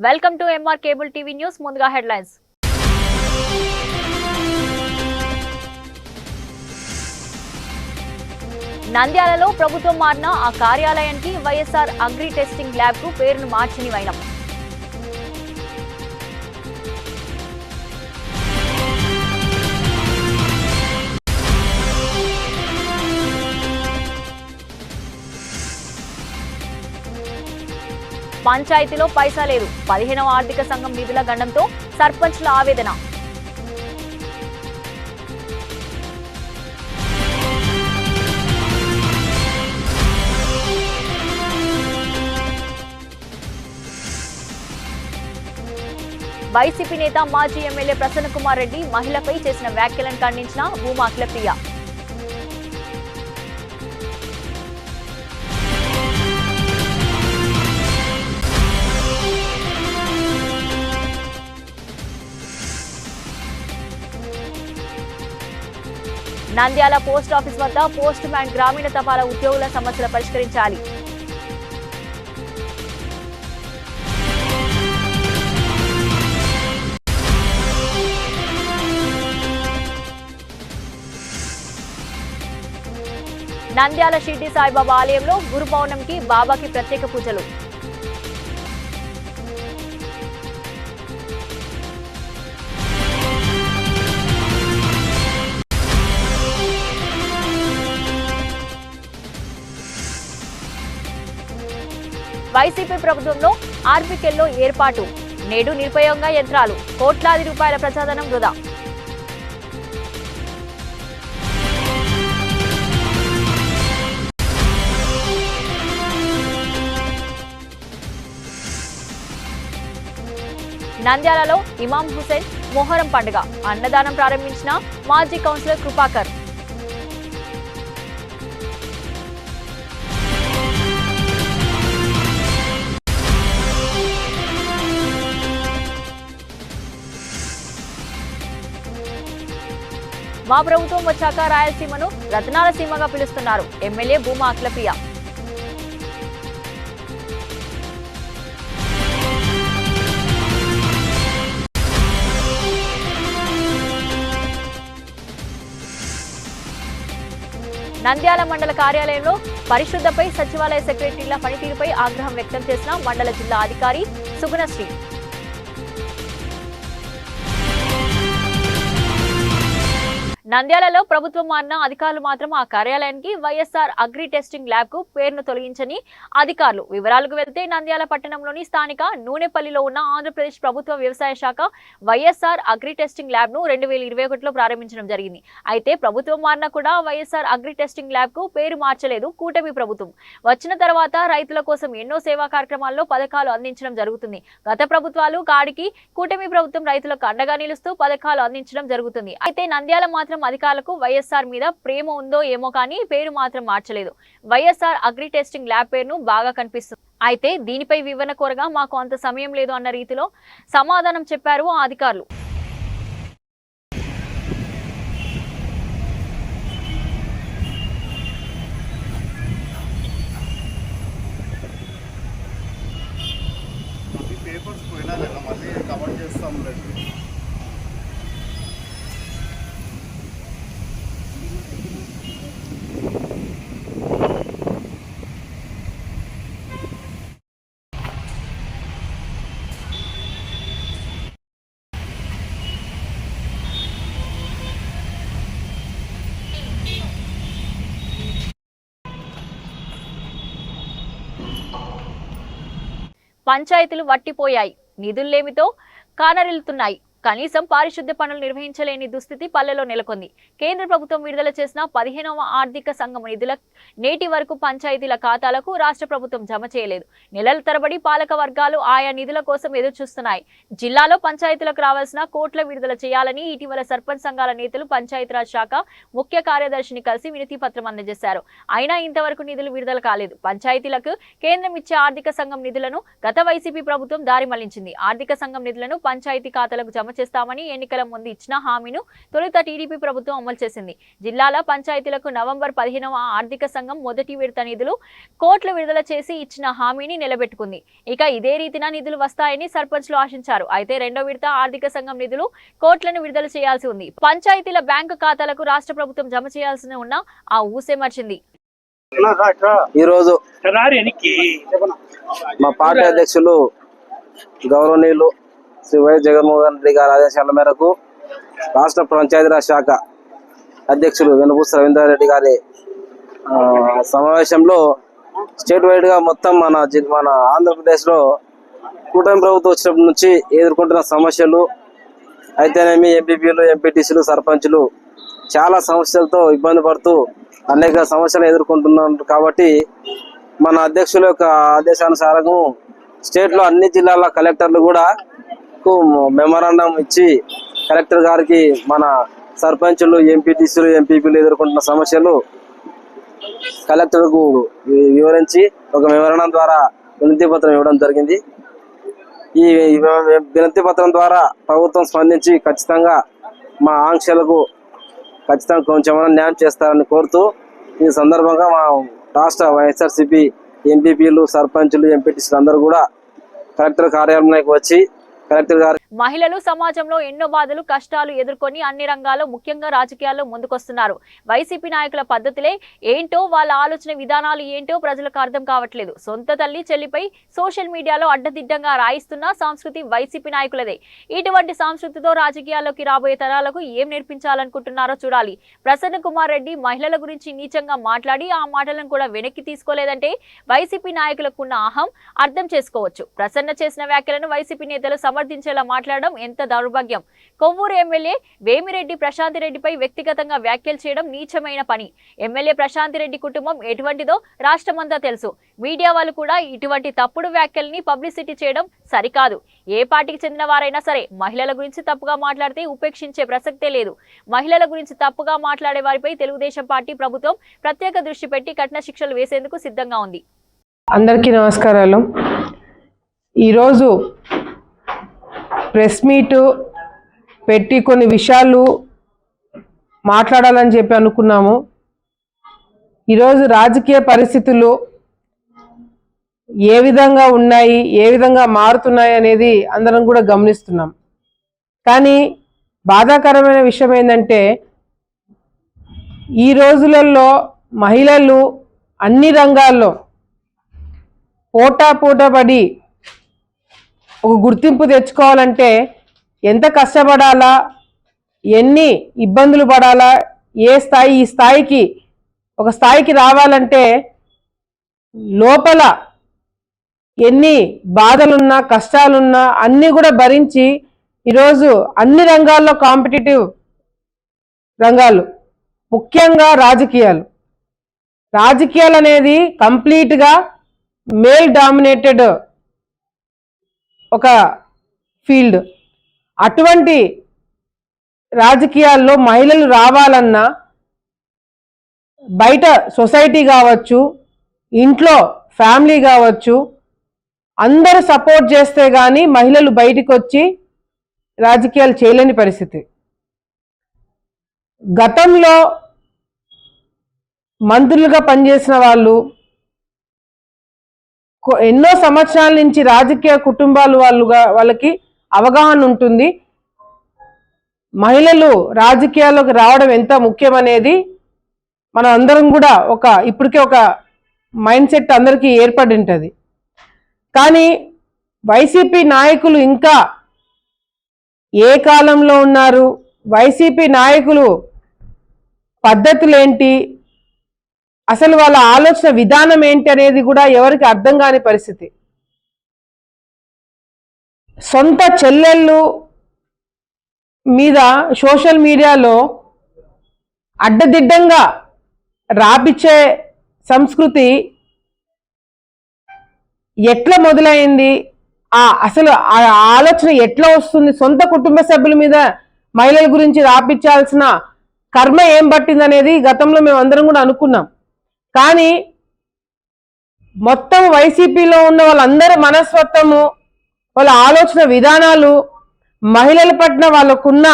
Welcome to MR cable TV news. ముందుగా headlines. నంద్యాలలో ప్రభుత్వం మారిన ఆ కార్యాలయానికి వైఎస్ఆర్ అగ్రి టెస్టింగ్ ల్యాబ్ కు పేరును మార్చని వైనం. పంచాయతీలో పైసా లేదు. 15వ ఆర్థిక సంఘం నిధుల గండంతో సర్పంచ్ల ఆవేదన. వైసీపీ నేత మాజీ ఎమ్మెల్యే ప్రసన్న కుమార్ రెడ్డి మహిళపై చేసిన వ్యాఖ్యలను ఖండించిన భూమా అఖిలప్రియ. నంద్యాల పోస్ట్ ఆఫీస్ వద్ద పోస్ట్ మ్యాన్ గ్రామీణ తపాలా ఉద్యోగుల సమస్యలు పరిష్కరించాలి. నంద్యాల షిర్డీ సాయిబాబా ఆలయంలో గురు పౌర్ణమికి బాబాకి ప్రత్యేక పూజలు. వైసీపీ ప్రభుత్వంలో ఆర్బీకెల్లో ఏర్పాటు. నేడు నిరుపయోగంగా యంత్రాలు. కోట్లాది రూపాయల ప్రజాధనం వృధా. నంద్యాలలో ఇమాం హుసేన్ మొహరం పండుగ. అన్నదానం ప్రారంభించిన మాజీ కౌన్సిలర్ కృపాకర్. మా ప్రభుత్వం వచ్చాక రాయలసీమను రత్నాల సీమగా పిలుస్తున్నారు ఎమ్మెల్యే భూమా అఖిలప్రియ. నంద్యాల మండల కార్యాలయంలో పరిశుద్ధపై సచివాలయ సెక్రటరీల పనితీరుపై ఆగ్రహం వ్యక్తం చేసిన మండల జిల్లా అధికారి సుగుణశ్రీ. నంద్యాలలో ప్రభుత్వం మారిన అధికారులు మాత్రం ఆ కార్యాలయానికి వైఎస్ఆర్ అగ్రి టెస్టింగ్ ల్యాబ్ కు పేరును తొలగించని అధికారులు. వివరాలకు వెళ్తే నంద్యాల పట్టణంలోని స్థానిక నూనెపల్లిలో ఉన్న ఆంధ్రప్రదేశ్ ప్రభుత్వ వ్యవసాయ శాఖ వైఎస్ఆర్ అగ్రి టెస్టింగ్ ల్యాబ్ ను 2021లో ప్రారంభించడం జరిగింది. అయితే ప్రభుత్వం మారినా కూడా వైఎస్ఆర్ అగ్రి టెస్టింగ్ ల్యాబ్ కు పేరు మార్చలేదు కూటమి ప్రభుత్వం. వచ్చిన తర్వాత రైతుల కోసం ఎన్నో సేవా కార్యక్రమాల్లో పథకాలు అందించడం జరుగుతుంది. గత ప్రభుత్వాలు కాడికి కూటమి ప్రభుత్వం రైతులకు అండగా నిలుస్తూ పథకాలు అందించడం జరుగుతుంది. అయితే నంద్యాల మాత్రం అధికారులకు వైఎస్ఆర్ మీద ప్రేమ ఉందో ఏమో కానీ పేరు మాత్రం మార్చలేదు. వైఎస్ఆర్ అగ్రి టెస్టింగ్ ల్యాబ్ పేరును బాగా కనిపిస్తుంది. అయితే దీనిపై వివరణ కోరగా మాకు అంత సమయం లేదు అన్న రీతిలో సమాధానం చెప్పారు ఆ అధికారులు. పంచాయతీలు వట్టిపోయాయి. నిధుల్లేమితో కానరిల్లుతున్నాయి. కనీసం పారిశుద్ధ్య పనులు నిర్వహించలేని దుస్థితి పల్లెలో నెలకొంది. కేంద్ర ప్రభుత్వం విడుదల చేసిన 15వ ఆర్థిక సంఘం నిధుల నేటి వరకు పంచాయతీల ఖాతాలకు రాష్ట్ర ప్రభుత్వం జమ చేయలేదు. నెలల తరబడి పాలక వర్గాలు ఆయా నిధుల కోసం ఎదురుచూస్తున్నాయి. జిల్లాలో పంచాయతీలకు రావాల్సిన కోట్ల విడుదల చేయాలని ఇటీవల సర్పంచ్ సంఘాల నేతలు పంచాయతీరాజ్ శాఖ ముఖ్య కార్యదర్శిని కలిసి వినతి పత్రం అందజేశారు. అయినా ఇంతవరకు నిధులు విడుదల కాలేదు. పంచాయతీలకు కేంద్రం ఇచ్చే ఆర్థిక సంఘం నిధులను గత వైసీపీ ప్రభుత్వం దారి మళ్లించింది. ఆర్థిక సంఘం నిధులను పంచాయతీ ఖాతాలకు జమ చేస్తామని ఎన్నికల ముందు ఇచ్చిన హామీను తొలుత టీడీపీ ప్రభుత్వం అమలు చేసింది. జిల్లాల పంచాయతీలకు నవంబర్ 15వ ఆర్థిక సంఘం మొదటి విడత నిధులు కోట్లు విడుదల చేసి ఇచ్చిన హామీని నిలబెట్టుకుంది. ఇక ఇదే రీతిన నిధులు వస్తాయని సర్పంచ్లు ఆశించారు. అయితే రెండో విడత ఆర్థిక సంఘం నిధులు కోట్లను విడుదల చేయాల్సి ఉంది. పంచాయతీల బ్యాంకు ఖాతాలకు రాష్ట్ర ప్రభుత్వం జమ చేయాల్సి ఉన్న ఆ ఊసే మర్చింది. ఈ రోజు మా పార్టీ అధ్యక్షులు గౌరవనీయులు శ్రీ వైఎస్ జగన్మోహన్ రెడ్డి గారి ఆదేశాల మేరకు రాష్ట్ర పంచాయతీరాజ్ శాఖ అధ్యక్షులు వెనుపూస రవీంద్రారెడ్డి గారి సమావేశంలో స్టేట్ వైడ్ గా మొత్తం మన ఆంధ్రప్రదేశ్ లో కూటమి ప్రభుత్వం వచ్చినప్పటి నుంచి ఎదుర్కొంటున్న సమస్యలు అయితేనేమి ఎంపీపీలు, ఎంపీటీసీలు, సర్పంచులు చాలా సమస్యలతో ఇబ్బంది పడుతూ అనేక సమస్యలు ఎదుర్కొంటున్నారు. కాబట్టి మన అధ్యక్షుల యొక్క ఆదేశానుసారం స్టేట్ లో అన్ని జిల్లాల కలెక్టర్లు కూడా మెమరాండం ఇచ్చి కలెక్టర్ గారికి మన సర్పంచులు, ఎంపీటీసీలు, ఎంపీపీలు ఎదుర్కొంటున్న సమస్యలు కలెక్టర్ కు వివరించి ఒక మెమరాండం ద్వారా వినతి పత్రం ఇవ్వడం జరిగింది. ఈ వినతి పత్రం ద్వారా ప్రభుత్వం స్పందించి ఖచ్చితంగా మా ఆంక్షలకు ఖచ్చితంగా కొంచెం న్యాయం చేస్తారని కోరుతూ ఈ సందర్భంగా మా రాష్ట్ర వైఎస్ఆర్సీపీ ఎంపీపీలు, సర్పంచులు, ఎంపీటీసీలు అందరూ కూడా కలెక్టర్ కార్యాలయానికి వచ్చి కలెక్టర్ గారు మహిళలు సమాజంలో ఎన్నో బాధలు, కష్టాలు ఎదుర్కొని అన్ని రంగాల్లో ముఖ్యంగా రాజకీయాల్లో ముందుకొస్తున్నారు. వైసీపీ నాయకుల పద్ధతులే ఏంటో, వాళ్ళ ఆలోచన విధానాలు ఏంటో ప్రజలకు అర్థం కావట్లేదు. సొంత తల్లి చెల్లిపై సోషల్ మీడియాలో అడ్డదిడ్డంగా రాయిస్తున్న సంస్కృతి వైసీపీ నాయకులదే. ఇటువంటి సంస్కృతితో రాజకీయాల్లోకి రాబోయే తరాలకు ఏం నేర్పించాలనుకుంటున్నారో చూడాలి. ప్రసన్న కుమార్ రెడ్డి మహిళల గురించి నీచంగా మాట్లాడి ఆ మాటలను కూడా వెనక్కి తీసుకోలేదంటే వైసీపీ నాయకులకున్న అహం అర్థం చేసుకోవచ్చు. ప్రసన్న చేసిన వ్యాఖ్యలను వైసీపీ నేతలు సమర్థించేలా మాట్లాడడం ఎంత దౌర్భాగ్యం. కొవ్వూరు ఎమ్మెల్యే వేమిరెడ్డి ప్రశాంతిరెడ్డిపై వ్యక్తిగతంగా వ్యాఖ్యలు చేయడం నీచమైన పని. ఎమ్మెల్యే ప్రశాంతిరెడ్డి కుటుంబం ఎటువంటిదో రాష్ట్రమంతా తెలుసు. మీడియా వాళ్ళు కూడా ఇటువంటి తప్పుడు వ్యాఖ్యల్ని పబ్లిసిటీ చేయడం సరికాదు. ఏ పార్టీకి చెందిన వారైనా సరే మహిళల గురించి తప్పుగా మాట్లాడితే ఉపేక్షించే ప్రసక్తే లేదు. మహిళల గురించి తప్పుగా మాట్లాడే వారిపై తెలుగుదేశం పార్టీ ప్రభుత్వం ప్రత్యేక దృష్టి పెట్టి కఠిన శిక్షలు వేసేందుకు సిద్ధంగా ఉంది. అందరికీ నమస్కారాలు. ఈరోజు ప్రెస్ మీట్ పెట్టి కొన్ని విషయాలు మాట్లాడాలని చెప్పి అనుకున్నాము. ఈరోజు రాజకీయ పరిస్థితులు ఏ విధంగా ఉన్నాయి, ఏ విధంగా మారుతున్నాయి అనేది అందరం కూడా గమనిస్తున్నాం. కానీ బాధాకరమైన విషయం ఏంటంటే ఈ రోజులలో మహిళలు అన్ని రంగాల్లో పోటాపడి ఒక గుర్తింపు తెచ్చుకోవాలంటే ఎంత కష్టపడాలా, ఎన్ని ఇబ్బందులు పడాలా, ఈ స్థాయికి ఒక స్థాయికి రావాలంటే లోపల ఎన్ని బాధలున్నా, కష్టాలున్నా అన్నీ కూడా భరించి ఈరోజు అన్ని రంగాల్లో కాంపిటేటివ్ రంగాలు, ముఖ్యంగా రాజకీయాలు అనేది కంప్లీట్గా మేల్ డామినేటెడ్ ఒక ఫీల్డ్. అటువంటి రాజకీయాల్లో మహిళలు రావాలన్నా బయట సొసైటీ కావచ్చు, ఇంట్లో ఫ్యామిలీ కావచ్చు, అందరూ సపోర్ట్ చేస్తే కానీ మహిళలు బయటికి వచ్చి రాజకీయాలు చేయలేని పరిస్థితి. గతంలో మంత్రులుగా పనిచేసిన వాళ్ళు ఎన్నో సంవత్సరాల నుంచి రాజకీయ కుటుంబాలు వాళ్ళకి అవగాహన ఉంటుంది. మహిళలు రాజకీయాల్లోకి రావడం ఎంత ముఖ్యమనేది మనం అందరం కూడా ఇప్పటికే ఒక మైండ్ సెట్ అందరికీ ఏర్పడి ఉంటుంది. కానీ వైసీపీ నాయకులు ఇంకా ఏ కాలంలో ఉన్నారు, వైసీపీ నాయకులు పద్ధతులేంటి, అసలు వాళ్ళ ఆలోచన విధానం ఏంటి అనేది కూడా ఎవరికి అర్థం కాని పరిస్థితి. సొంత చెల్లెళ్ళు మీద సోషల్ మీడియాలో అడ్డదిడ్డంగా రాపిచ్చే సంస్కృతి ఎట్లా మొదలైంది, అసలు ఆ ఆలోచన ఎట్లా వస్తుంది, సొంత కుటుంబ సభ్యుల మీద మహిళల గురించి రాపించాల్సిన కర్మ ఏం పట్టిందనేది గతంలో మేము అందరం కూడా అనుకున్నాం. కానీ మొత్తం వైసీపీలో ఉన్న వాళ్ళందరి మనస్తత్వము, వాళ్ళ ఆలోచన విధానాలు, మహిళల పట్ల వాళ్ళకున్న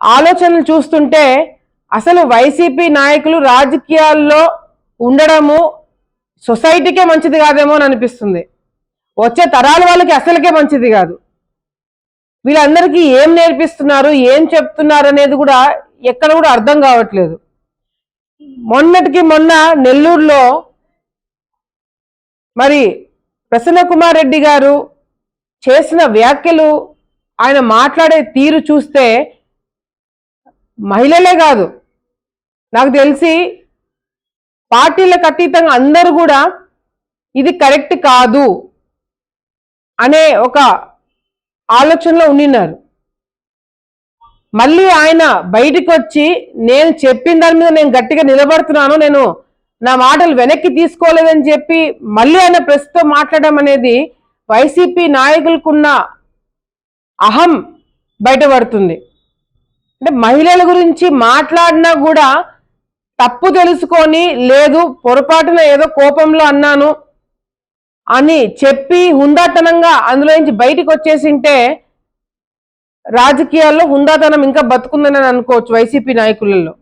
ఆలోచనలు చూస్తుంటే అసలు వైసీపీ నాయకులు రాజకీయాల్లో ఉండడము సొసైటీకే మంచిది కాదేమో అని అనిపిస్తుంది. వచ్చే తరాల వాళ్ళకి అసలుకే మంచిది కాదు. వీళ్ళందరికీ ఏం నేర్పిస్తున్నారు, ఏం చెప్తున్నారు అనేది కూడా ఎక్కడ కూడా అర్థం కావట్లేదు. మొన్నటికి మొన్న నెల్లూరులో మరి ప్రసన్న కుమార్ రెడ్డి గారు చేసిన వ్యాఖ్యలు, ఆయన మాట్లాడే తీరు చూస్తే మహిళలే కాదు, నాకు తెలిసి పార్టీలకు అతీతంగా అందరూ కూడా ఇది కరెక్ట్ కాదు అనే ఒక ఆలోచనలో ఉండినారు. మళ్ళీ ఆయన బయటికి వచ్చి నేను చెప్పిన దాని మీద నేను గట్టిగా నిలబడుతున్నాను, నేను నా మాటలు వెనక్కి తీసుకోలేదని చెప్పి మళ్ళీ ఆయన ప్రెస్తో మాట్లాడడం అనేది వైసీపీ నాయకులకున్న అహం బయటపడుతుంది. అంటే మహిళల గురించి మాట్లాడినా కూడా తప్పు తెలుసుకొని, లేదు పొరపాటున ఏదో కోపంలో అన్నాను అని చెప్పి హుందాతనంగా అందులో నుంచి బయటికి వచ్చేసింటే రాజకీయాల్లో హుందాతనం ఇంకా బతుకుందని అనుకోవచ్చు వైసీపీ నాయకులలో.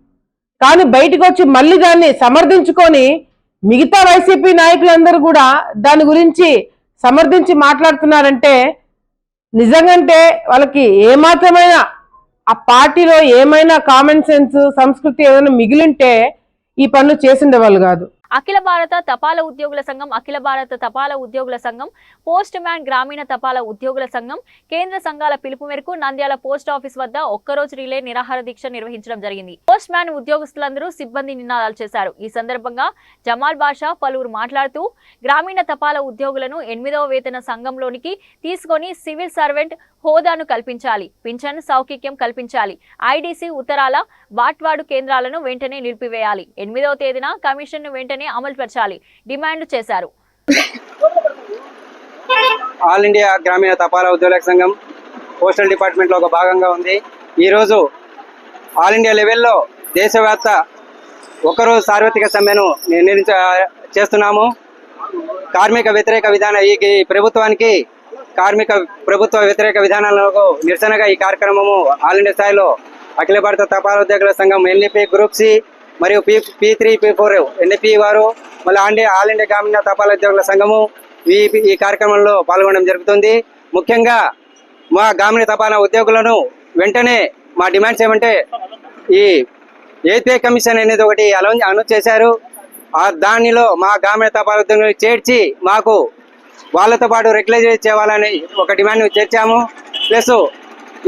కానీ బయటకు వచ్చి మళ్ళీ దాన్ని సమర్థించుకొని మిగతా వైసీపీ నాయకులందరూ కూడా దాని గురించి సమర్థించి మాట్లాడుతున్నారంటే నిజంగంటే వాళ్ళకి ఏమాత్రమైనా ఆ పార్టీలో ఏమైనా కామన్ సెన్స్, సంస్కృతి ఏదైనా మిగిలింటే ఈ పనులు చేసిండేవాళ్ళు కాదు. అఖిల భారత తపాలా ఉద్యోగుల సంఘం, అఖిల భారత తపాలా ఉద్యోగుల సంఘం, పోస్ట్ మ్యాన్ గ్రామీణ తపాలా ఉద్యోగుల సంఘం, కేంద్ర సంఘాల పిలుపు మేరకు నంద్యాల పోస్ట్ ఆఫీస్ వద్ద ఒక్కరోజు రిలే నిరాహార దీక్ష నిర్వహించడం జరిగింది. పోస్ట్ మ్యాన్ ఉద్యోగస్తులందరూ సిబ్బంది నినాదాలు చేశారు. ఈ సందర్భంగా జమాల్ బాషా పలువురు మాట్లాడుతూ గ్రామీణ తపాలా ఉద్యోగులను 8వ వేతన సంఘంలోనికి తీసుకొని సివిల్ సర్వెంట్ హోదాను కల్పించాలి, పింఛన్ సౌకర్యం కల్పించాలి, ఐడీసీ ఉత్తరాల బాట్వాడు కేంద్రాలను వెంటనే నిలిపివేయాలి, 8వ తేదీన కమిషన్ ను వెంటనే అమలుపరచాలి డిమాండ్ చేశారు. ఆల్ ఇండియా గ్రామీణ తపాలా ఉద్యోగుల సంఘం పోస్టల్ డిపార్ట్మెంట్ లో ఒక భాగంగా ఉంది. ఈరోజు ఆల్ ఇండియా లెవెల్లో దేశవ్యాప్త ఒకరోజు సార్వత్రిక సమ్మెను చేస్తున్నాము. కార్మిక వ్యతిరేక విధాన ఈ ప్రభుత్వానికి కార్మిక ప్రభుత్వ వ్యతిరేక విధానాలకు నిరసనగా ఈ కార్యక్రమము ఆల్ ఇండియా స్థాయిలో అఖిల భారత తపాలా ఉద్యోగుల సంఘం ఎన్ఈపీ గ్రూప్ సి మరియు P3 P4 ఎన్ఈపీ వారు మళ్ళీ ఆల్ ఇండియా గ్రామీణ తపాలా ఉద్యోగుల సంఘము ఈ కార్యక్రమంలో పాల్గొనడం జరుగుతుంది. ముఖ్యంగా మా గ్రామీణ తపాలా ఉద్యోగులను వెంటనే మా డిమాండ్స్ ఏమంటే ఈ ఏపీ కమిషన్ అనేది ఒకటి అనౌన్స్ చేశారు. దానిలో మా గ్రామీణ తపాలా ఉద్యోగులను చేర్చి మాకు వాళ్ళతో పాటు రెగ్యులరైజ్ చేయాలని ఒక డిమాండ్ చేర్చాము. ప్లస్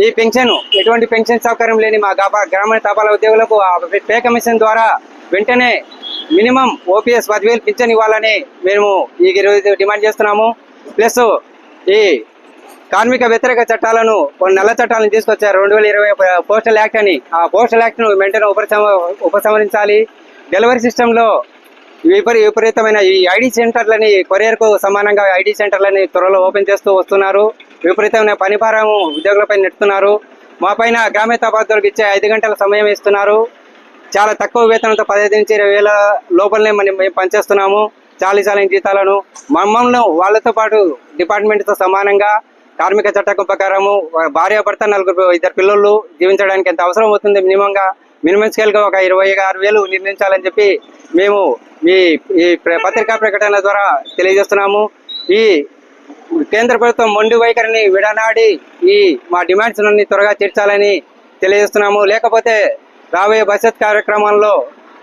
ఈ పెన్షన్ ఎటువంటి పెన్షన్ సౌకర్యం లేని మా గ్రామీణ తపాలా ఉద్యోగులకు పే కమిషన్ ద్వారా వెంటనే మినిమం ఓపీఎస్ 10,000 పింఛన్ ఇవ్వాలని మేము ఈ రోజు డిమాండ్ చేస్తున్నాము. ప్లస్ ఈ కార్మిక వ్యతిరేక చట్టాలను కొన్ని నల్ల చట్టాలను తీసుకొచ్చారు 2020 పోస్టల్ యాక్ట్ అని. ఆ పోస్టల్ యాక్ట్ ను వెంటనే ఉపసంహరించాలి. డెలివరీ సిస్టంలో విపరీతమైన ఈ ఐడి సెంటర్లని కొరియర్ కు సమానంగా ఐడి సెంటర్లని త్వరలో ఓపెన్ చేస్తూ వస్తున్నారు. విపరీతమైన పనిభారం ఉద్యోగులపై నెడుతున్నారు. మా పైన గ్రామీణ తపాలాలకు ఇచ్చే 5 గంటల సమయం ఇస్తున్నారు. చాలా తక్కువ వేతనంతో 15 నుంచి 20,000 లోపలనే మేము పనిచేస్తున్నాము. చాలీసాలైన జీతాలను మమ్మల్ని వాళ్ళతో పాటు డిపార్ట్మెంట్తో సమానంగా కార్మిక చట్టం ప్రకారము భార్యాభర్త 2 పిల్లలు జీవించడానికి ఎంత అవసరం అవుతుంది మినిమం స్కేల్ గా ఒక 26,000 నిర్ణయించాలని చెప్పి మేము ఈ పత్రికా ప్రకటన ద్వారా తెలియజేస్తున్నాము. ఈ కేంద్ర ప్రభుత్వం మొండి వైఖరిని విడనాడి ఈ మా డిమాండ్స్ అన్ని త్వరగా తీర్చాలని తెలియజేస్తున్నాము. లేకపోతే రాబోయే భవిష్యత్ కార్యక్రమాల్లో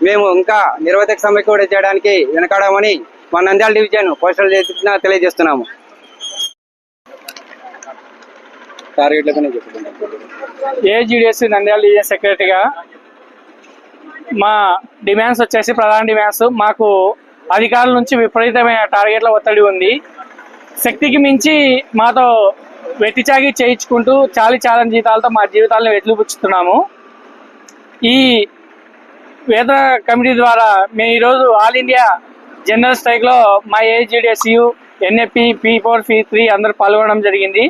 మేము ఇంకా నిరవధిక సమ్మె కూడా చేయడానికి వెనకాడమని మా నంద్యాల డివిజన్ పోస్టల్ తెలియజేస్తున్నాము. ఏజీడీఎస్ నంద్యాల డివిజన్ సెక్రటరీగా మా డిమాండ్స్ వచ్చేసి ప్రధాన డిమాండ్స్ మాకు అధికారుల నుంచి విపరీతమైన టార్గెట్ల ఒత్తిడి ఉంది. శక్తికి మించి మాతో వెట్టిచాగి చేయించుకుంటూ చాలా జీతాలతో మా జీవితాలను వెతులుపుచ్చుతున్నాము. ఈ వేతన కమిటీ ద్వారా మేము ఈరోజు ఆల్ ఇండియా జనరల్ స్ట్రైక్లో మా ఏజీడీఎస్యు ఎన్ఏపీ P4 P3 అందరూ పాల్గొనడం జరిగింది.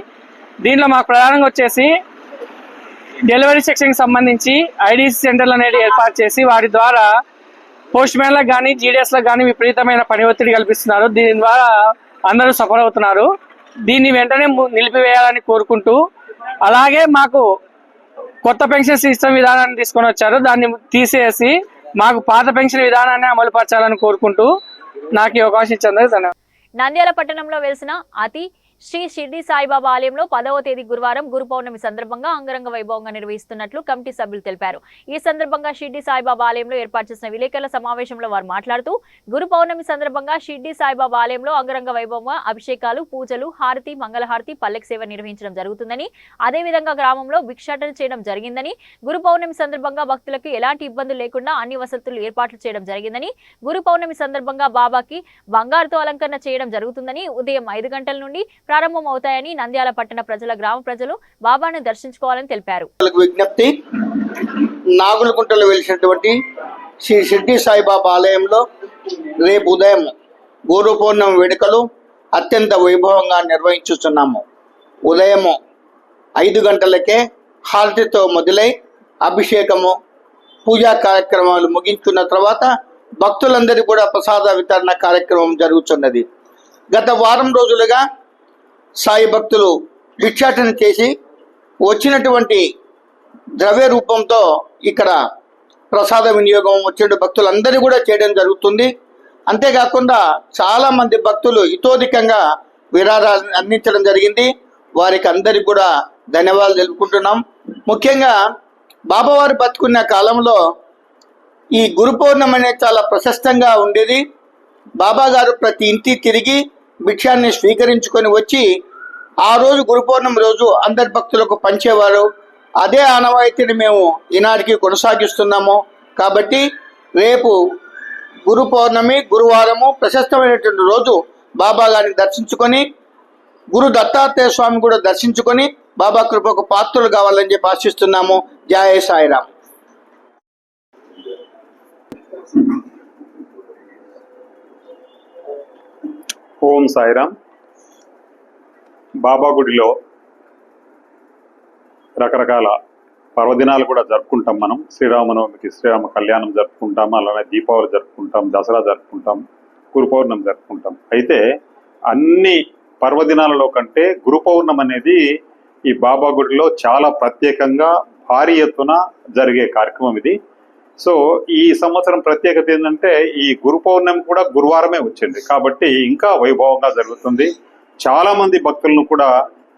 దీంట్లో మాకు ప్రధానంగా వచ్చేసి డెలివరీ సెక్షన్కి సంబంధించి ఐడీసీ సెంటర్లు అనేది ఏర్పాటు చేసి వాటి ద్వారా పోస్ట్ మ్యాన్లకు కానీ జీడీఎస్లకు కానీ విపరీతమైన పని ఒత్తిడి కల్పిస్తున్నారు. దీని ద్వారా అందరూ సఫర్ అవుతున్నారు. దీన్ని వెంటనే నిలిపివేయాలని కోరుకుంటూ అలాగే మాకు కొత్త పెన్షన్ సిస్టమ్ విధానాన్ని తీసుకొని వచ్చారు. దాన్ని తీసేసి మాకు పాత పెన్షన్ విధానాన్ని అమలుపరచాలని కోరుకుంటూ నాకు ఈ అవకాశం ఇచ్చేందుకు ధన్యవాదాలు. నంద్యాల పట్టణంలో వెలిసిన అతి శ్రీ షిర్డీ సాయిబాబా ఆలయంలో 10వ తేదీ గురువారం గురు పౌర్ణమి సందర్భంగా అంగరంగ వైభవంగా నిర్వహిస్తున్నట్లు కమిటీ సభ్యులు తెలిపారు. ఈ సందర్భంగా షిర్డీ సాయిబాబా ఆలయంలో ఏర్పాటు చేసిన విలేకరుల సమావేశంలో వారు మాట్లాడుతూ గురు పౌర్ణమి సందర్భంగా షిర్డీ సాయిబాబా ఆలయంలో అంగరంగ వైభవంగా అభిషేకాలు, పూజలు, హారతి, మంగళహారతి, పల్లెకి సేవ నిర్వహించడం జరుగుతుందని, అదేవిధంగా గ్రామంలో భిక్షాటన చేయడం జరిగిందని, గురు పౌర్ణమి సందర్భంగా భక్తులకు ఎలాంటి ఇబ్బందులు లేకుండా అన్ని వసతులు ఏర్పాట్లు చేయడం జరిగిందని, గురు పౌర్ణమి సందర్భంగా బాబాకి బంగారుతో అలంకరణ చేయడం జరుగుతుందని, ఉదయం 5 గంటల నుండి ప్రారంభమవుతాయని నంద్యాల పట్టణ ప్రజల, గ్రామ ప్రజలు బాబాను దర్శించుకోవాలని తెలిపారు. విజ్ఞప్తి, నాగులకుంటలో వెలిసినటువంటి శ్రీ షిర్డీ సాయిబాబా ఆలయంలో రేపు ఉదయం గురు పౌర్ణమి వేడుకలు అత్యంత వైభవంగా నిర్వహించుతున్నాము. ఉదయం 5 గంటలకే హారతితో మొదలై అభిషేకము, పూజా కార్యక్రమాలు ముగించుకున్న తర్వాత భక్తులందరికీ కూడా ప్రసాద వితరణ కార్యక్రమం జరుగుతున్నది. గత వారం రోజులుగా సాయి భక్తులు భిక్షాటన చేసి వచ్చినటువంటి ద్రవ్య రూపంతో ఇక్కడ ప్రసాద వినియోగం వచ్చిన భక్తులందరూ కూడా చేయడం జరుగుతుంది. అంతేకాకుండా చాలా మంది భక్తులు ఇతోధికంగా విరాళాలను అందించడం జరిగింది. వారికి అందరికి కూడా ధన్యవాదాలు తెలుపుకుంటున్నాం. ముఖ్యంగా బాబావారు బతుకున్న కాలంలో ఈ గురు పౌర్ణమి అనేది చాలా ప్రశస్తంగా ఉండేది. బాబా గారు ప్రతి ఇంటి తిరిగి భిక్షాన్ని స్వీకరించుకొని వచ్చి ఆ రోజు గురు పౌర్ణమి రోజు అందరి భక్తులకు పంచేవారు. అదే ఆనవాయితీని మేము ఈనాటికి కొనసాగిస్తున్నాము. కాబట్టి రేపు గురు పౌర్ణమి గురువారము ప్రశస్తమైనటువంటి రోజు బాబా గారిని దర్శించుకొని, గురు దత్తాత్రేయ స్వామి కూడా దర్శించుకొని బాబా కృపకు పాత్రలు కావాలని చెప్పి ఆశిస్తున్నాము. జయ సాయిరామ్. ఓం సాయిరామ్. బాబా గుడిలో రకరకాల పర్వదినాలు కూడా జరుపుకుంటాం. మనం శ్రీరామనవమికి శ్రీరామ కళ్యాణం జరుపుకుంటాం, అలానే దీపావళి జరుపుకుంటాం, దసరా జరుపుకుంటాం, గురు పౌర్ణమి జరుపుకుంటాం. అయితే అన్ని పర్వదినాలలో కంటే గురు పౌర్ణమి అనేది ఈ బాబా గుడిలో చాలా ప్రత్యేకంగా భారీ ఎత్తున జరిగే కార్యక్రమం ఇది. సో ఈ సంవత్సరం ప్రత్యేకత ఏంటంటే ఈ గురు పౌర్ణమి కూడా గురువారమే వచ్చింది కాబట్టి ఇంకా వైభవంగా జరుగుతుంది. చాలా మంది భక్తులను కూడా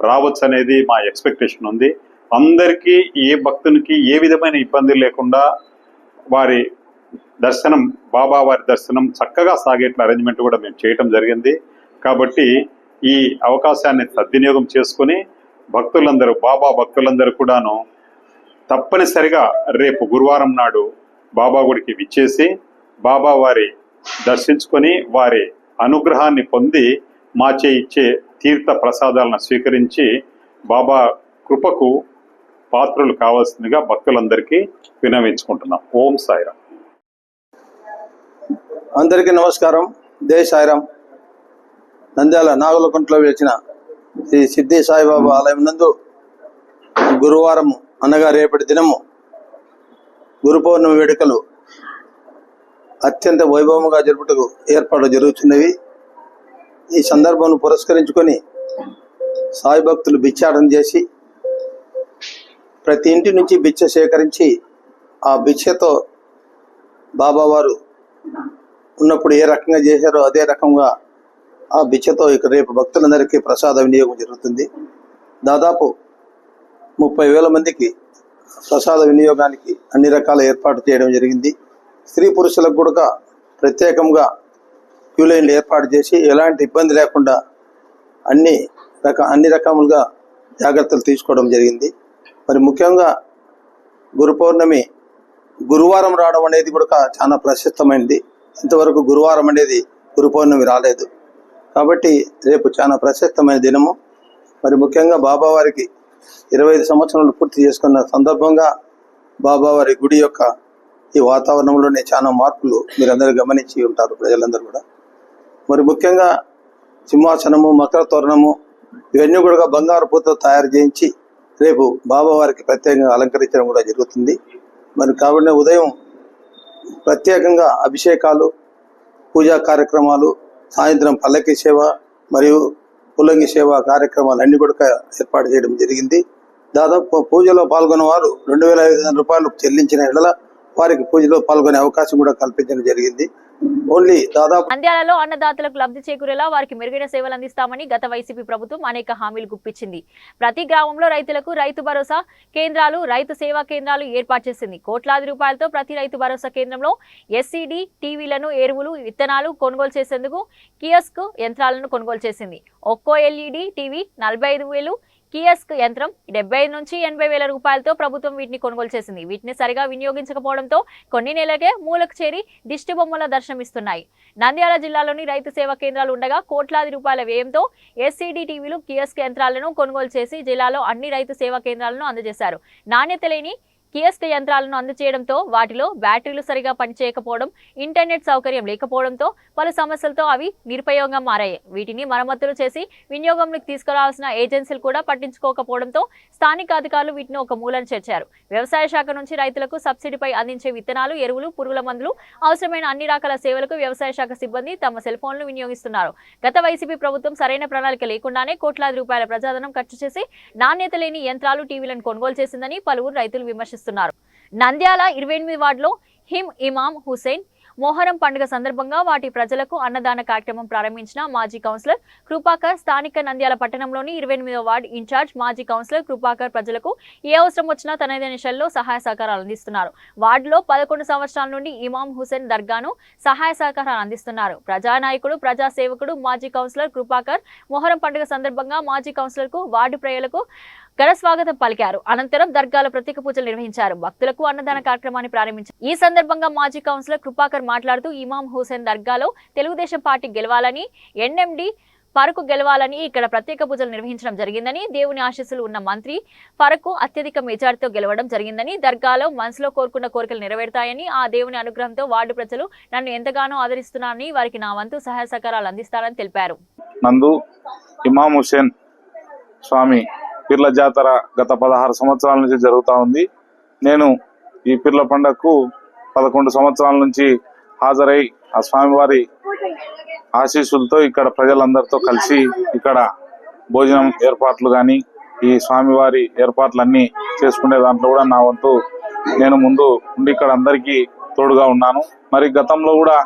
రావచ్చు అనేది మా ఎక్స్పెక్టేషన్ ఉంది. అందరికీ ఏ భక్తునికి ఏ విధమైన ఇబ్బంది లేకుండా వారి దర్శనం, బాబా వారి దర్శనం చక్కగా సాగేట్ల అరేంజ్మెంట్ కూడా మేము చేయటం జరిగింది. కాబట్టి ఈ అవకాశాన్ని సద్వినియోగం చేసుకుని భక్తులందరూ, బాబా భక్తులందరూ కూడాను తప్పనిసరిగా రేపు గురువారం నాడు బాబా గుడికి విచ్చేసి బాబా వారి దర్శించుకొని వారి అనుగ్రహాన్ని పొంది మాచే ఇచ్చే తీర్థ ప్రసాదాలను స్వీకరించి బాబా కృపకు పాత్రలు కావాల్సిందిగా భక్తులందరికీ వినవించుకుంటున్నాం. ఓం సాయిరామ్. అందరికీ నమస్కారం. జై సాయిరామ్. నంద్యాల నాగులకుంటలో వెలిసిన శ్రీ షిర్డీ సాయిబాబా ఆలయం నందు గురువారం అనగా రేపటి దినము గురు పౌర్ణమి వేడుకలు అత్యంత వైభవంగా జరుపుటకు ఏర్పాటు జరుగుతున్నవి. ఈ సందర్భాన్ని పురస్కరించుకొని సాయి భక్తులు భిక్షాటన చేసి ప్రతి ఇంటి నుంచి భిక్ష సేకరించి ఆ భిక్షతో బాబావారు ఉన్నప్పుడు ఏ రకంగా చేశారో అదే రకంగా ఆ భిక్షతో ఇక రేపు భక్తులందరికీ ప్రసాద వినియోగం జరుగుతుంది. దాదాపు 30,000 మందికి ప్రసాద వినియోగానికి అన్ని రకాల ఏర్పాటు చేయడం జరిగింది. స్త్రీ పురుషులకు కూడా ప్రత్యేకంగా క్యూ లైన్లు ఏర్పాటు చేసి ఎలాంటి ఇబ్బంది లేకుండా అన్ని రకములుగా జాగ్రత్తలు తీసుకోవడం జరిగింది. మరి ముఖ్యంగా గురు పౌర్ణమి గురువారం రావడం అనేది కూడా చాలా ప్రశస్తమైనది. ఇంతవరకు గురువారం అనేది గురు పౌర్ణమి రాలేదు కాబట్టి రేపు చాలా ప్రశస్తమైన దినము. మరి ముఖ్యంగా బాబావారికి 25 సంవత్సరాలు పూర్తి చేసుకున్న సందర్భంగా బాబావారి గుడి యొక్క ఈ వాతావరణంలోనే చాలా మార్పులు మీరందరూ గమనించి ఉంటారు, ప్రజలందరూ కూడా. మరి ముఖ్యంగా సింహాసనము, మకర తోరణము ఇవన్నీ కూడా బంగారు పూతతో తయారు చేయించి రేపు బాబావారికి ప్రత్యేకంగా అలంకరించడం కూడా జరుగుతుంది. మరి కాబట్టి ఉదయం ప్రత్యేకంగా అభిషేకాలు, పూజా కార్యక్రమాలు, సాయంత్రం పల్లకి సేవ మరియు పుల్లంగి సేవ కార్యక్రమాలు అన్ని కూడా ఏర్పాటు చేయడం జరిగింది. దాదాపు పూజలో పాల్గొన్న వారు 2,500 రూపాయలు చెల్లించిన ఎడల వారికి పూజలో పాల్గొనే అవకాశం కూడా కల్పించడం జరిగింది. ఓన్లీ దాదాపు నంద్యాలలో అన్నదాతలకు లబ్ధి చేకూరేలా వారికి మెరుగైన సేవలు అందిస్తామని గత వైసీపీ ప్రభుత్వం అనేక హామీలు గుప్పించింది. ప్రతి గ్రామంలో రైతులకు రైతు భరోసా కేంద్రాలు, రైతు సేవా కేంద్రాలు ఏర్పాటు చేసింది. కోట్లాది రూపాయలతో ప్రతి రైతు భరోసా కేంద్రంలో ఎస్సీడీ టీవీలను, ఎరువులు, విత్తనాలు కొనుగోలు చేసేందుకు కియోస్క్ యంత్రాలను కొనుగోలు చేసింది. ఒక్కో ఎల్ఈడి టీవీ 45,000, కియోస్క్ యంత్రం 75 నుంచి 80,000 రూపాయలతో ప్రభుత్వం వీటిని కొనుగోలు చేసింది. వీటిని సరిగా వినియోగించకపోవడంతో కొన్ని నెలలకే మూలకు చేరి దిష్టి బొమ్మల దర్శనమిస్తున్నాయి. నంద్యాల జిల్లాలోని రైతు సేవా కేంద్రాలు ఉండగా కోట్లాది రూపాయల వ్యయంతో ఎస్సీడీ టీవీలు, కియోస్క్ యంత్రాలను కొనుగోలు చేసి జిల్లాలో అన్ని రైతు సేవా కేంద్రాలను అందజేశారు. నాణ్యత లేని కియోస్క్ యంత్రాలను అందజేయడంతో వాటిలో బ్యాటరీలు సరిగా పనిచేయకపోవడం, ఇంటర్నెట్ సౌకర్యం లేకపోవడంతో పలు సమస్యలతో అవి నిరుపయోగంగా మారాయి. వీటిని మరమ్మతులు చేసి వినియోగంలోకి తీసుకురావాల్సిన ఏజెన్సీలు కూడా పట్టించుకోకపోవడంతో స్థానిక అధికారులు వీటిని ఒక మూలన చేర్చారు. వ్యవసాయ శాఖ నుంచి రైతులకు సబ్సిడీపై అందించే విత్తనాలు, ఎరువులు, పురుగుల మందులు, అవసరమైన అన్ని రకాల సేవలకు వ్యవసాయ శాఖ సిబ్బంది తమ సెల్ ఫోన్లు వినియోగిస్తున్నారు. గత వైసీపీ ప్రభుత్వం సరైన ప్రణాళిక లేకుండానే కోట్లాది రూపాయల ప్రజాధనం ఖర్చు చేసి నాణ్యత లేని యంత్రాలు, టీవీలను కొనుగోలు చేసిందని పలువురు రైతులు విమర్శిస్తున్నారు. నంద్యాల 28 వార్డులో హిమ్ ఇమాం హుసేన్ మొహరం పండుగ సందర్భంగా వాటి ప్రజలకు అన్నదాన కార్యక్రమం ప్రారంభించిన మాజీ కౌన్సిలర్ కృపాకర్ స్థానిక నంద్యాల పట్టణంలోని 28వ వార్డు ఇన్ఛార్జ్ మాజీ కౌన్సిలర్ కృపాకర్ ప్రజలకు ఏ అవసరం వచ్చినా తనదైన శైలిలో సహాయ సహకారాలు అందిస్తున్నారు. వార్డులో 11 సంవత్సరాల నుండి ఇమాం హుసేన్ దర్గాను సహాయ సహకారాలు అందిస్తున్నారు. ప్రజానాయకుడు, ప్రజాసేవకుడు మాజీ కౌన్సిలర్ కృపాకర్ మొహరం పండుగ సందర్భంగా మాజీ కౌన్సిలర్ కు వార్డు ప్రజలకు ఘన స్వాగతం పలికారు. అనంతరం దర్గాలో ప్రత్యేక పూజలు నిర్వహించారు. భక్తులకు అన్నదాన కార్యక్రమాన్ని ప్రారంభించారు. ఈ సందర్భంగా మాజీ కౌన్సిలర్ కృపాకర్ మాట్లాడుతూ ఇమాం హుసేన్ దర్గాలో తెలుగుదేశం పార్టీ గెలవాలని, ఎన్ఎండి ఫరూక్ గెలవాలని ఇక్కడ ప్రత్యేక పూజలు నిర్వహించడం జరిగిందని, దేవుని ఆశీస్సులు ఉన్న మంత్రి ఫరూక్ అత్యధిక మెజార్టీతో గెలవడం జరిగిందని, దర్గాలో మనసులో కోరుకున్న కోరికలు నెరవేరుతాయని, ఆ దేవుని అనుగ్రహంతో వార్డు ప్రజలు నన్ను ఎంతగానో ఆదరిస్తున్నారని, వారికి నా వంతు సహాయ సహకారాలు అందిస్తారని తెలిపారు. నందు ఇమాం హుసేన్ స్వామి పీర్ల జాతర గత 16 సంవత్సరాల నుంచి జరుగుతూ ఉంది. నేను ఈ పీర్ల పండుగకు 11 సంవత్సరాల నుంచి హాజరై ఆ స్వామివారి ఆశీస్సులతో ఇక్కడ ప్రజలందరితో కలిసి ఇక్కడ భోజనం ఏర్పాట్లు కానీ ఈ స్వామివారి ఏర్పాట్లన్నీ చేసుకునే దాంట్లో కూడా నా వంతు నేను ముందు ఉండి ఇక్కడ అందరికీ తోడుగా ఉన్నాను. మరి గతంలో కూడా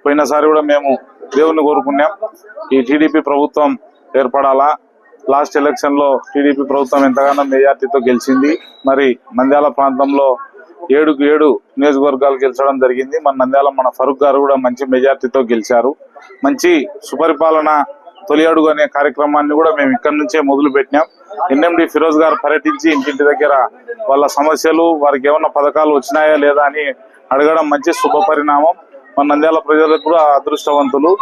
పోయినసారి కూడా మేము దేవుణ్ణి కోరుకున్నాం, ఈ టీడీపీ ప్రభుత్వం ఏర్పడాలా. లాస్ట్ ఎలక్షన్ లో టీడీపీ ప్రభుత్వం ఎంతగానో మెజార్టీతో గెలిచింది. మరి నంద్యాల ప్రాంతంలో 7 నియోజకవర్గాలు గెలిచడం జరిగింది. మన ఫరూక్ గారు కూడా మంచి మెజార్టీతో గెలిచారు. మంచి సుపరిపాలన తొలి అడుగు అనే కార్యక్రమాన్ని కూడా మేము ఇక్కడి నుంచే మొదలు పెట్టినాం. ఎన్ఎండి ఫిరోజ్ గారు పర్యటించి ఇంటింటి దగ్గర వాళ్ళ సమస్యలు, వారికి ఏమన్నా పథకాలు వచ్చినాయా లేదా అని అడగడం మంచి శుభ పరిణామం. మన నంద్యాల ప్రజలకు కూడా అదృష్టవంతులు.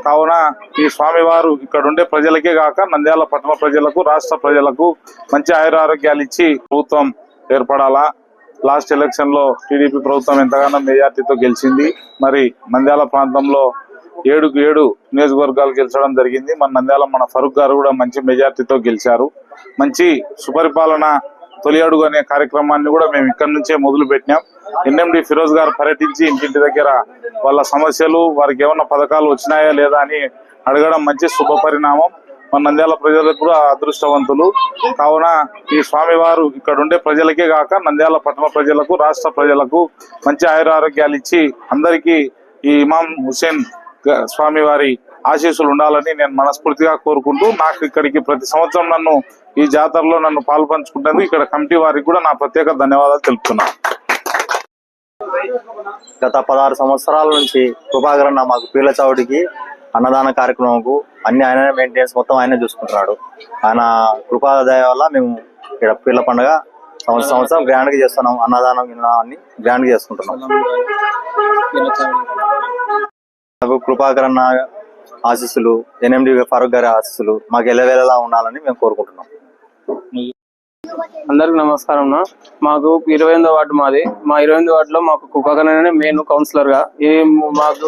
కావున ఈ స్వామివారు ఇక్కడ ఉండే ప్రజలకే కాక నంద్యాల పట్టణ ప్రజలకు, రాష్ట్ర ప్రజలకు మంచి ఆయురారోగ్యాలు ఇచ్చి ప్రభుత్వం ఏర్పడాలా. లాస్ట్ ఎలక్షన్ లో టీడీపీ ప్రభుత్వం ఎంతగానో మెజార్టీతో గెలిచింది. మరి నంద్యాల ప్రాంతంలో 7 నియోజకవర్గాలు గెలిచడం జరిగింది. మన ఫరూక్ గారు కూడా మంచి మెజార్టీతో గెలిచారు. మంచి సుపరిపాలన తొలి అడుగు అనే కార్యక్రమాన్ని కూడా మేము ఇక్కడి నుంచే మొదలు పెట్టినాం. ఎన్ఎండి ఫిరోజ్ గారు పర్యటించి ఇంటింటి దగ్గర వాళ్ళ సమస్యలు, వారికి ఏమన్నా పథకాలు వచ్చినాయా లేదా అని అడగడం మంచి శుభ పరిణామం. మన నంద్యాల ప్రజలకు కూడా అదృష్టవంతులు. కావున ఈ స్వామివారు ఇక్కడ ఉండే ప్రజలకే కాక నంద్యాల పట్టణ ప్రజలకు, రాష్ట్ర ప్రజలకు మంచి ఆయురారోగ్యాలు ఇచ్చి అందరికీ ఈ ఇమాం హుసేన్ స్వామివారి ఆశీస్సులు ఉండాలని నేను మనస్ఫూర్తిగా కోరుకుంటూ, నాకు ఇక్కడికి ప్రతి సంవత్సరం ఈ జాతరలో నన్ను పాల్పంచుకుంటేందుకు ఇక్కడ కమిటీ వారికి కూడా నా ప్రత్యేక ధన్యవాదాలు తెలుపుతున్నాను. గత 16 సంవత్సరాల నుంచి కృపాకర్ అన్న మాకు పీర్ల చౌడికి అన్నదాన కార్యక్రమంకు అన్ని ఆయన మెయింటెనెన్స్ మొత్తం ఆయనే చూసుకుంటున్నాడు. ఆయన కృపాదయ వల్ల మేము ఇక్కడ పీర్ల పండుగ సంవత్సరం గ్రాండ్ గా చేస్తున్నాం. అన్నదానం అన్ని గ్రాండ్ గా చేసుకుంటున్నాం. నాకు కృపాకర్ అన్న ఆశీస్సులు, ఎన్ఎండి ఫరూక్ గారి ఆశీస్సులు మాకు ఎల్లవేళలా ఉండాలని మేము కోరుకుంటున్నాం. అందరికి నమస్కారం. మాకు 28వ వార్డు మాది. మా 28వ వార్డులో మాకు కృపాకర్ అనే మెయిన్ కౌన్సిలర్ గా మాకు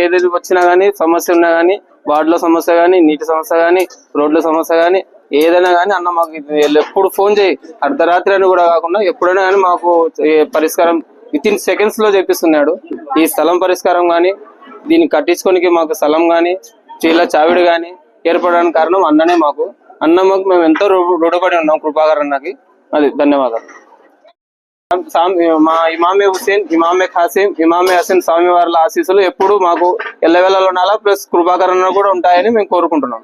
ఏది వచ్చినా గానీ, సమస్య ఉన్నా గానీ, వార్డులో సమస్య గానీ, నీటి సమస్య గానీ, రోడ్ల సమస్య గానీ, ఏదైనా గానీ అన్న మాకు ఎప్పుడు ఫోన్ చేయి, అర్ధరాత్రి అని కూడా కాకుండా ఎప్పుడైనా గానీ మాకు పరిష్కారం వితిన్ సెకండ్స్ లో చెప్పిస్తున్నాడు. ఈ స్థలం పరిష్కారం గానీ, దీన్ని కట్టించుకోనికి మాకు స్థలం గానీ, చీల చావిడి గానీ ఏర్పడడానికి కారణం అన్ననే. మాకు అన్నమ్మకు మేము ఎంతో రుణపడి ఉన్నాం కృపాకర్ అన్నకి. అది ధన్యవాదాలు. మా ఇమామే హుసేన్, ఇమామే ఖాసిం, ఇమామే హసన్ స్వామి వారి ఆశీస్సులు ఎప్పుడు మాకు ఎల్లవేళలో ఉండాలా, ప్లస్ కృపాకర్ అన్న కూడా ఉంటాయని మేము కోరుకుంటున్నాం.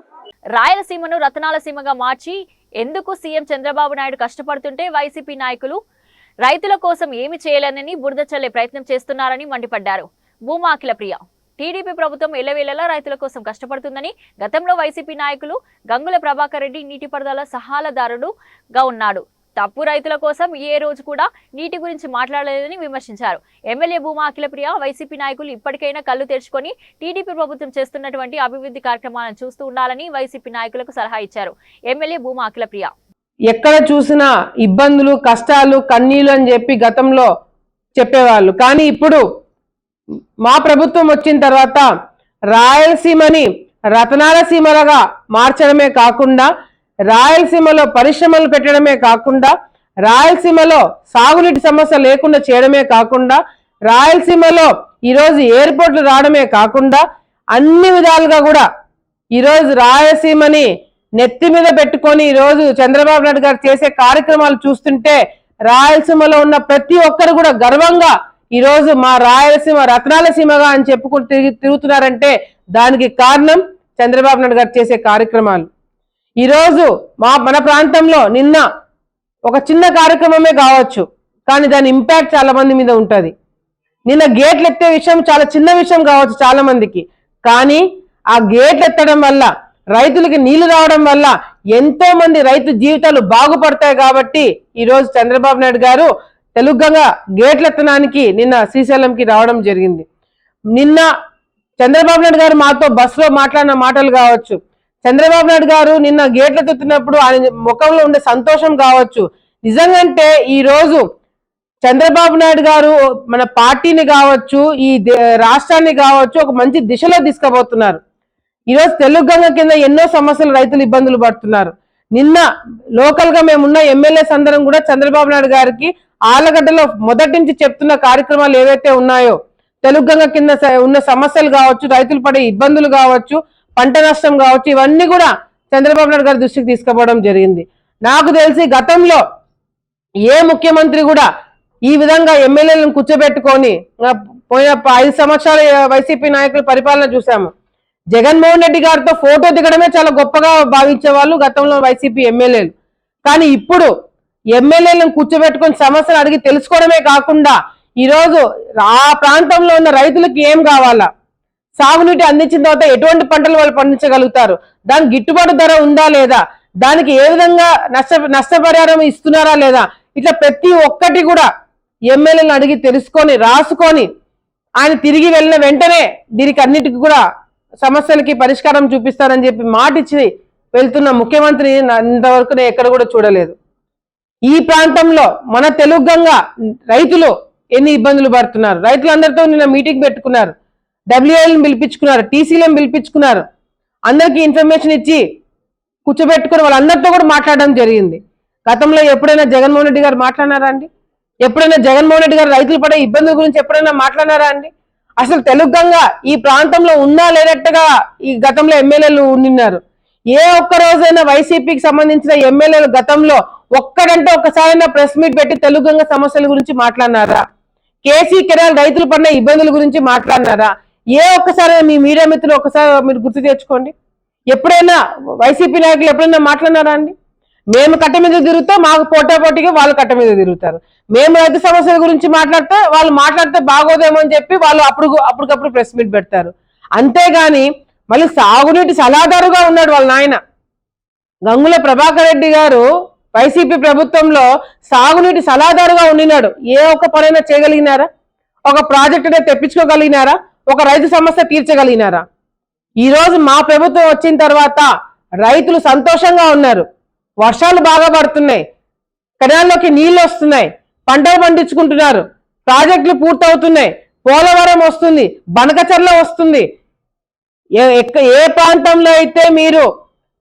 రాయలసీమను రతనాల సీమగా మార్చి ఎందుకు సీఎం చంద్రబాబు నాయుడు కష్టపడుతుంటే వైసీపీ నాయకులు రైతుల కోసం ఏమి చేయలేనని బురద చల్లే ప్రయత్నం చేస్తున్నారని మండిపడ్డారు. భూమా అఖిలప్రియ టీడీపీ ప్రభుత్వం ఎల్లవేళలా రైతుల కోసం కష్టపడుతుందని, గతంలో వైసీపీ నాయకులు గంగుల ప్రభాకర్ రెడ్డి నీటిపారుదల సలహాదారుడుగా ఉన్నాడు. తప్పు రైతుల కోసం ఏ రోజు కూడా నీటి గురించి మాట్లాడలేదని విమర్శించారు. ఎమ్మెల్యే భూమా అఖిలప్రియ వైసీపీ నాయకులు ఇప్పటికైనా కళ్ళు తెరుచుకొని టీడీపీ ప్రభుత్వం చేస్తున్నటువంటి అభివృద్ధి కార్యక్రమాలను చూస్తూ ఉండాలని వైసీపీ నాయకులకు సలహా ఇచ్చారు. ఎమ్మెల్యే భూమా అఖిలప్రియ ఎక్కడ చూసినా ఇబ్బందులు, కష్టాలు, కన్నీళ్లు అని చెప్పి గతంలో చెప్పేవాళ్ళు. కానీ ఇప్పుడు మా ప్రభుత్వం వచ్చిన తర్వాత రాయలసీమని రతనాల సీమలుగా మార్చడమే కాకుండా, రాయలసీమలో పరిశ్రమలు పెట్టడమే కాకుండా, రాయలసీమలో సాగునీటి సమస్య లేకుండా చేయడమే కాకుండా, రాయలసీమలో ఈరోజు ఎయిర్పోర్ట్లు రావడమే కాకుండా అన్ని విధాలుగా కూడా ఈరోజు రాయలసీమని నెత్తి మీద పెట్టుకొని ఈరోజు చంద్రబాబు నాయుడు గారు చేసే కార్యక్రమాలు చూస్తుంటే రాయలసీమలో ఉన్న ప్రతి ఒక్కరు కూడా గర్వంగా ఈరోజు మా రాయలసీమ రత్నాల సీమగా అని చెప్పుకుంటూ తిరుగుతున్నారంటే దానికి కారణం చంద్రబాబు నాయుడు గారు చేసే కార్యక్రమాలు. ఈరోజు మన ప్రాంతంలో నిన్న ఒక చిన్న కార్యక్రమమే కావచ్చు, కానీ దాని ఇంపాక్ట్ చాలా మంది మీద ఉంటుంది. నిన్న గేట్లు ఎత్తే విషయం చాలా చిన్న విషయం కావచ్చు చాలా మందికి, కానీ ఆ గేట్లు ఎత్తడం వల్ల రైతులకి నీళ్లు రావడం వల్ల ఎంతో మంది రైతు జీవితాలు బాగుపడతాయి. కాబట్టి ఈరోజు చంద్రబాబు నాయుడు గారు తెలుగుగా గేట్లెత్తడానికి నిన్న శ్రీశైలంకి రావడం జరిగింది. నిన్న చంద్రబాబు నాయుడు గారు మాతో బస్సులో మాట్లాడిన మాటలు కావచ్చు, చంద్రబాబు నాయుడు గారు నిన్న గేట్లెత్తుతున్నప్పుడు ఆయన ముఖంలో ఉండే సంతోషం కావచ్చు. నిజంగంటే ఈ రోజు చంద్రబాబు నాయుడు గారు మన పార్టీని కావచ్చు, ఈ రాష్ట్రాన్ని కావచ్చు ఒక మంచి దిశలో తీసుకుపోతున్నారు. ఈరోజు తెలుగుగంగ కింద ఎన్నో సమస్యలు రైతులు ఇబ్బందులు పడుతున్నారు. నిన్న లోకల్ గా మేమున్న ఎమ్మెల్యేస్ అందరం కూడా చంద్రబాబు నాయుడు గారికి ఆలగడ్డలో మొదటి నుంచి చెప్తున్న కార్యక్రమాలు ఏవైతే ఉన్నాయో, తెలుగుగంగ కింద ఉన్న సమస్యలు కావచ్చు, రైతులు పడే ఇబ్బందులు కావచ్చు, పంట నష్టం కావచ్చు, ఇవన్నీ కూడా చంద్రబాబు నాయుడు గారి దృష్టికి తీసుకుపోవడం జరిగింది. నాకు తెలిసి గతంలో ఏ ముఖ్యమంత్రి కూడా ఈ విధంగా ఎమ్మెల్యేలను కూర్చోబెట్టుకొని పోయిన 5 సంవత్సరాల వైసీపీ నాయకుల పరిపాలన చూసాము. జగన్మోహన్ రెడ్డి గారితో ఫోటో దిగడమే చాలా గొప్పగా భావించే వాళ్ళు గతంలో వైసీపీ ఎమ్మెల్యేలు. కానీ ఇప్పుడు ఎమ్మెల్యేలను కూర్చోబెట్టుకొని సమస్యలు అడిగి తెలుసుకోవడమే కాకుండా ఈరోజు ఆ ప్రాంతంలో ఉన్న రైతులకు ఏం కావాలా, సాగునీటి అందించిన తర్వాత ఎటువంటి పంటలు వాళ్ళు పండించగలుగుతారు, దానికి గిట్టుబాటు ధర ఉందా లేదా, దానికి ఏ విధంగా నష్టపరిహారం ఇస్తున్నారా లేదా, ఇట్లా ప్రతి ఒక్కటి కూడా ఎమ్మెల్యేలను అడిగి తెలుసుకొని రాసుకొని ఆయన తిరిగి వెళ్ళిన వెంటనే దీనికి అన్నిటికీ కూడా సమస్యలకి పరిష్కారం చూపిస్తారని చెప్పి మాట ఇచ్చి వెళ్తున్న ముఖ్యమంత్రి ఇంతవరకు నేను ఎక్కడ కూడా చూడలేదు. ఈ ప్రాంతంలో మన తెలుగుగంగ రైతులు ఎన్ని ఇబ్బందులు పడుతున్నారు. రైతులందరితో నిన్న మీటింగ్ పెట్టుకున్నారు, డబ్ల్యూఎల్ని పిలిపించుకున్నారు, టీసీలను పిలిపించుకున్నారు, అందరికీ ఇన్ఫర్మేషన్ ఇచ్చి కూర్చోబెట్టుకుని వాళ్ళందరితో కూడా మాట్లాడడం జరిగింది. గతంలో ఎప్పుడైనా జగన్మోహన్ రెడ్డి గారు మాట్లాడినారా అండి? ఎప్పుడైనా జగన్మోహన్ రెడ్డి గారు రైతులు పడే ఇబ్బందుల గురించి ఎప్పుడైనా మాట్లాడినారా అండి? అసలు తెలుగుగంగ ఈ ప్రాంతంలో ఉందా లేనట్టుగా ఈ గతంలో ఎమ్మెల్యేలు ఉండినారు. ఏ ఒక్క రోజైనా వైసీపీకి సంబంధించిన ఎమ్మెల్యేలు గతంలో ఒక్కడంటే ఒక్కసారైనా ప్రెస్ మీట్ పెట్టి తెలుగుగంగ సమస్యల గురించి మాట్లాడినారా? కేసీ కెనాల్ రైతులు పడిన ఇబ్బందుల గురించి మాట్లాడినారా? ఏ ఒక్కసారి మీ మీడియా మిత్రులు ఒక్కసారి మీరు గుర్తు తెచ్చుకోండి. ఎప్పుడైనా వైసీపీ నాయకులు ఎప్పుడైనా మాట్లాడినారా అండి? మేము కట్ట మీద తిరుగుతాం, మాకు పోటాపోటీగా వాళ్ళు కట్ట మీద తిరుగుతారు. మేము రైతు సమస్యల గురించి మాట్లాడితే వాళ్ళు మాట్లాడితే బాగోదేమో అని చెప్పి వాళ్ళు అప్పటికప్పుడు ప్రెస్ మీట్ పెడతారు. అంతేగాని మళ్ళీ సాగునీటి సలహాదారుగా ఉన్నాడు వాళ్ళ నాయన గంగుల ప్రభాకర్ రెడ్డి గారు. వైసీపీ ప్రభుత్వంలో సాగునీటి సలహాదారుగా ఉండినాడు. ఏ ఒక్క పనైనా చేయగలిగినారా? ఒక ప్రాజెక్ట్ అనేది తెప్పించుకోగలిగినారా? ఒక రైతు సమస్య తీర్చగలిగినారా? ఈ రోజు మా ప్రభుత్వం వచ్చిన తర్వాత రైతులు సంతోషంగా ఉన్నారు. వర్షాలు బాగా పడుతున్నాయి, కెనాల్లోకి నీళ్లు వస్తున్నాయి, పంటలు పండించుకుంటున్నారు, ప్రాజెక్టులు పూర్తవుతున్నాయి, పోలవరం వస్తుంది, బనకచర్ల వస్తుంది. ఏ ప్రాంతంలో అయితే మీరు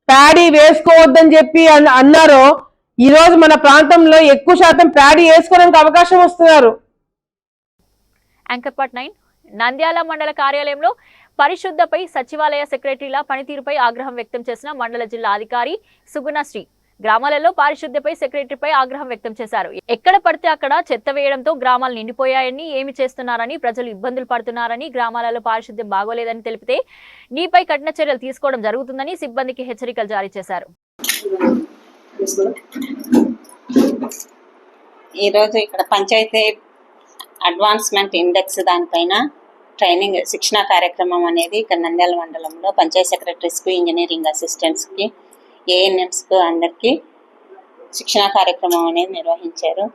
ప్యాడీ వేసుకోవద్దని చెప్పి అన్నారో ఈ రోజు మన ప్రాంతంలో ఎక్కువ శాతం ప్యాడీ వేసుకోవడానికి అవకాశం వస్తున్నారు. యాంకర్ పార్ట్ 9 నంద్యాల మండల కార్యాలయంలో పరిశుద్ధపై సచివాలయ సెక్రటరీల పనితీరుపై ఆగ్రహం వ్యక్తం చేసిన మండల జిల్లా అధికారి సుగుణశ్రీ గ్రామాలలో పారిశుద్ధ్యపై సెక్రటరీపై ఆగ్రహం వ్యక్తం చేశారు. ఎక్కడ పడితే అక్కడ చెత్త వేయడంతో గ్రామాలు నిండిపోయాయని, ఏమి చేస్తున్నారని, ప్రజలు ఇబ్బందులు పడుతున్నారని, గ్రామాలలో పారిశుద్ధ్యం బాగోలేదని తెలిపితే నీపై కఠిన చర్యలు తీసుకోవడం జరుగుతుందని సిబ్బందికి హెచ్చరికలు జారీ చేశారు. ఈరోజు ఇక్కడ పంచాయతీ అడ్వాన్స్మెంట్ ఇండెక్స్ దానిపైన ట్రైనింగ్ శిక్షణ కార్యక్రమం అనేది ఇక్కడ నంద్యాల మండలంలో పంచాయతీ సెక్రటరీస్కి, ఇంజనీరింగ్ అసిస్టెంట్స్కి, ఏఎన్ఎంస్కు అందరికీ శిక్షణ కార్యక్రమం అనేది నిర్వహించారు.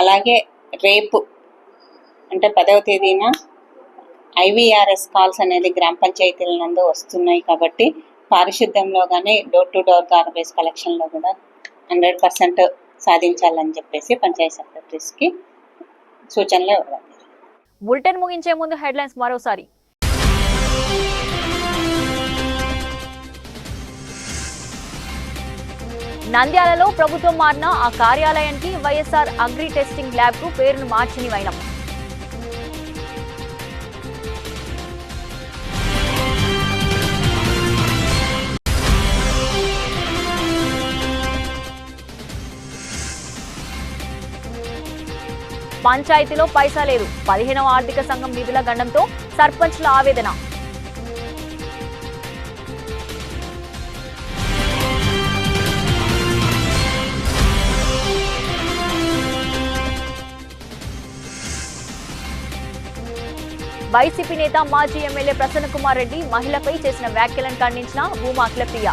అలాగే రేపు అంటే 10వ తేదీన IVRS కాల్స్ అనేది గ్రామ పంచాయతీల నందు వస్తున్నాయి కాబట్టి పారిశుద్ధ్యంలో కానీ డోర్ టు డోర్ గార్బేజ్ కలెక్షన్లో కూడా 100% సాధించాలని చెప్పేసి పంచాయతీ సెక్రటరీస్కి సూచనలు ఇవ్వడం. బులెటిన్ ముగించే ముందు హెడ్లైన్స్ మరోసారి. నంద్యాలలో ప్రభుత్వం మారిన ఆ కార్యాలయానికి వైఎస్ఆర్ అగ్రి టెస్టింగ్ ల్యాబ్ కు పేరును మార్చని వైనం. పంచాయతీలో పైసా లేదు, 15వ ఆర్థిక సంఘం నిధుల గండంతో సర్పంచ్ల ఆవేదన. వైసీపీ నేత మాజీ ఎమ్మెల్యే ప్రసన్న కుమార్ రెడ్డి మహిళపై చేసిన వ్యాఖ్యలను ఖండించిన భూమా అఖిలప్రియ.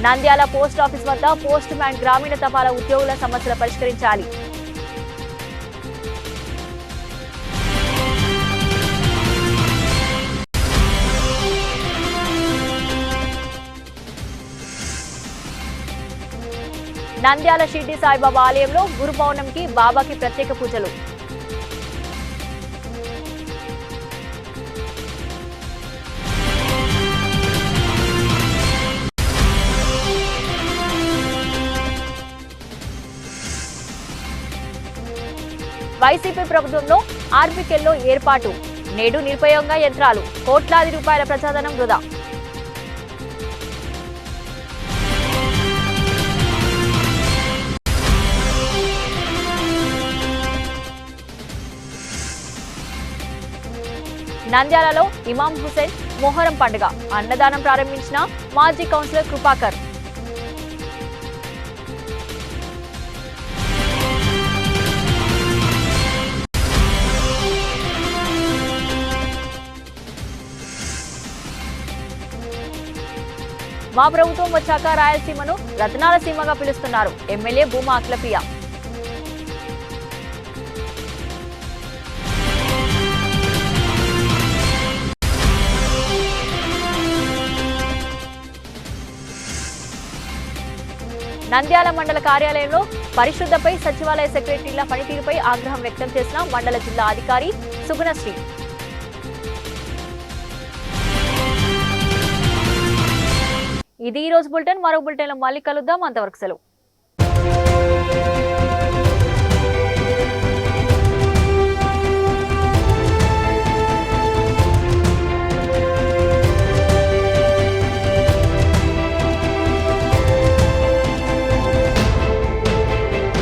నంద్యాల పోస్ట్ ఆఫీస్ వద్ద పోస్ట్ మ్యాన్ గ్రామీణ తపాలా ఉద్యోగుల సమస్యలు పరిష్కరించాలి. నంద్యాల షిర్డీ సాయిబాబా ఆలయంలో గురు పౌర్ణమికి బాబాకి ప్రత్యేక పూజలు. వైసీపీ ప్రభుత్వంలో ఆర్బికెల్లో ఏర్పాటు, నేడు నిరుపయోగంగా యంత్రాలు, కోట్లాది రూపాయల ప్రజాధనం వృధా. నంద్యాలలో ఇమాం హుసేన్ మొహరం పండుగ అన్నదానం ప్రారంభించిన మాజీ కౌన్సిలర్ కృపాకర్. మా ప్రభుత్వం వచ్చాక రాయలసీమను రత్నాల సీమగా పిలుస్తున్నారు ఎమ్మెల్యే భూమా అఖిలప్రియ. నంద్యాల మండల కార్యాలయంలో పరిశుద్ధపై సచివాలయ సెక్రటరీల పనితీరుపై ఆగ్రహం వ్యక్తం చేసిన మండల జిల్లా అధికారి సుగుణశ్రీ. ఇది ఈ రోజు బులెటిన్. మరో బులెటిన్లో మళ్ళీ కలుద్దాం. అంతవరకు సెలవు.